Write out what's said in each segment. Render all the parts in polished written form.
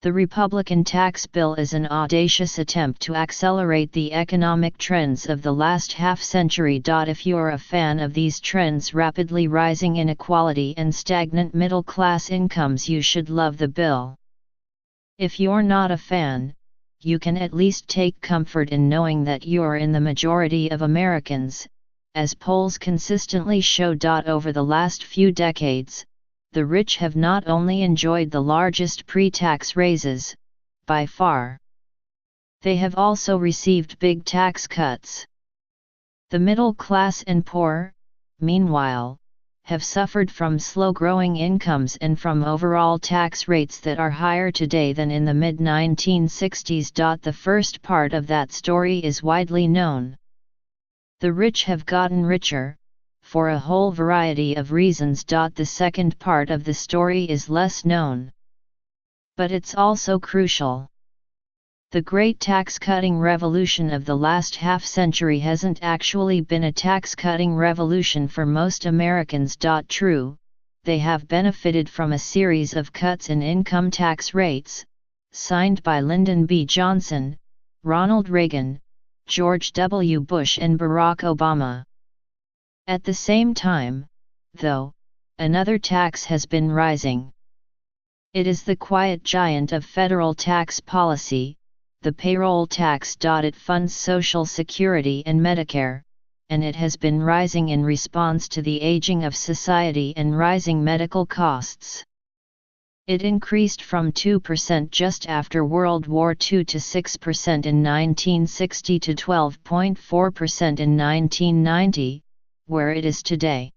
The Republican tax bill is an audacious attempt to accelerate the economic trends of the last half-century. If you're a fan of these trends, rapidly rising inequality and stagnant middle-class incomes, you should love the bill. If you're not a fan, you can at least take comfort in knowing that you're in the majority of Americans, as polls consistently show. Over the last few decades, the rich have not only enjoyed the largest pre-tax raises, by far, they have also received big tax cuts. The middle class and poor, meanwhile, have suffered from slow-growing incomes and from overall tax rates that are higher today than in the mid-1960s. The first part of that story is widely known. The rich have gotten richer, for a whole variety of reasons. The second part of the story is less known, but it's also crucial. The great tax-cutting revolution of the last half-century hasn't actually been a tax-cutting revolution for most Americans. True, they have benefited from a series of cuts in income tax rates, signed by Lyndon B. Johnson, Ronald Reagan, George W. Bush and Barack Obama. At the same time, though, another tax has been rising. It is the quiet giant of federal tax policy, the payroll tax. It funds Social Security and Medicare, and it has been rising in response to the aging of society and rising medical costs. It increased from 2% just after World War II to 6% in 1960 to 12.4% in 1990, where it is today.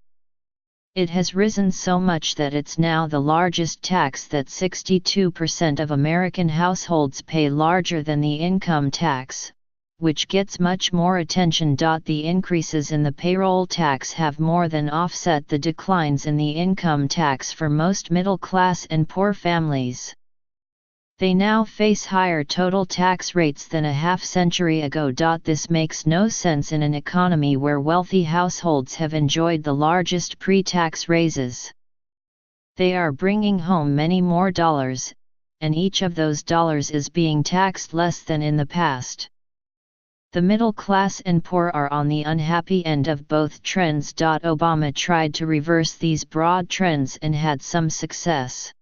It has risen so much that it's now the largest tax that 62% of American households pay, larger than the income tax, which gets much more attention. The increases in the payroll tax have more than offset the declines in the income tax for most middle-class and poor families. They now face higher total tax rates than a half-century ago. This makes no sense in an economy where wealthy households have enjoyed the largest pre-tax raises. They are bringing home many more dollars, and each of those dollars is being taxed less than in the past. The middle class and poor are on the unhappy end of both trends. Obama tried to reverse these broad trends and had some success.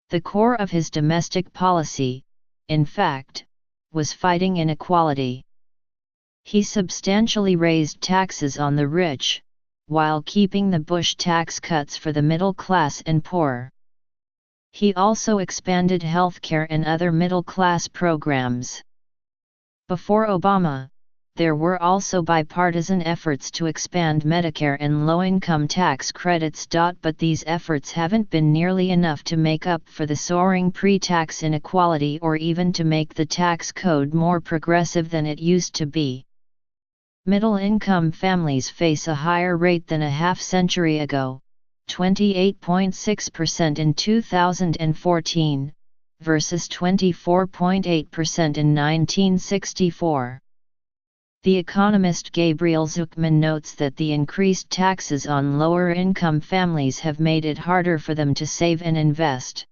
The core of his domestic policy, in fact, was fighting inequality. He substantially raised taxes on the rich, while keeping the Bush tax cuts for the middle class and poor. He also expanded healthcare and other middle-class programs. Before Obama, there were also bipartisan efforts to expand Medicare and low-income tax credits. But these efforts haven't been nearly enough to make up for the soaring pre-tax inequality or even to make the tax code more progressive than it used to be. Middle-income families face a higher rate than a half-century ago, 28.6% in 2014, versus 24.8% in 1964. The economist Gabriel Zucman notes that the increased taxes on lower-income families have made it harder for them to save and invest.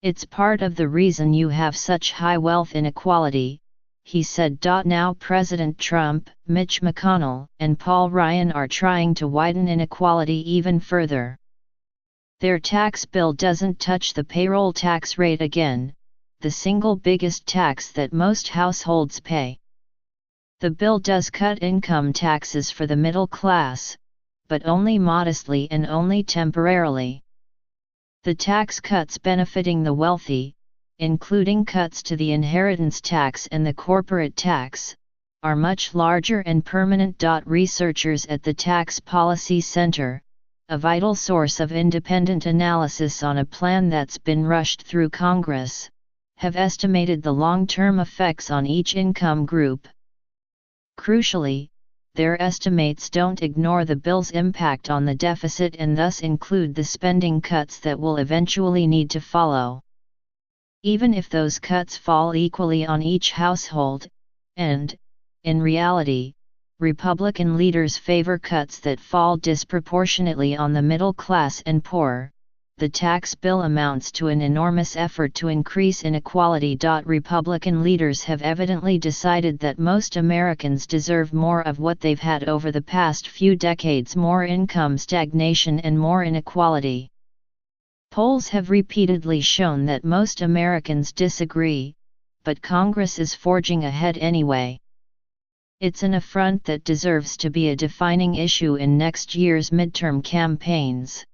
It's part of the reason you have such high wealth inequality, he said. Now President Trump, Mitch McConnell, and Paul Ryan are trying to widen inequality even further. Their tax bill doesn't touch the payroll tax rate again, the single biggest tax that most households pay. The bill does cut income taxes for the middle class, but only modestly and only temporarily. The tax cuts benefiting the wealthy, including cuts to the inheritance tax and the corporate tax, are much larger and permanent. Researchers at the Tax Policy Center, a vital source of independent analysis on a plan that's been rushed through Congress, have estimated the long-term effects on each income group. Crucially, their estimates don't ignore the bill's impact on the deficit and thus include the spending cuts that will eventually need to follow. Even if those cuts fall equally on each household, and, in reality, Republican leaders favor cuts that fall disproportionately on the middle class and poor, the tax bill amounts to an enormous effort to increase inequality. Republican leaders have evidently decided that most Americans deserve more of what they've had over the past few decades: more income stagnation and more inequality. Polls have repeatedly shown that most Americans disagree, but Congress is forging ahead anyway. It's an affront that deserves to be a defining issue in next year's midterm campaigns.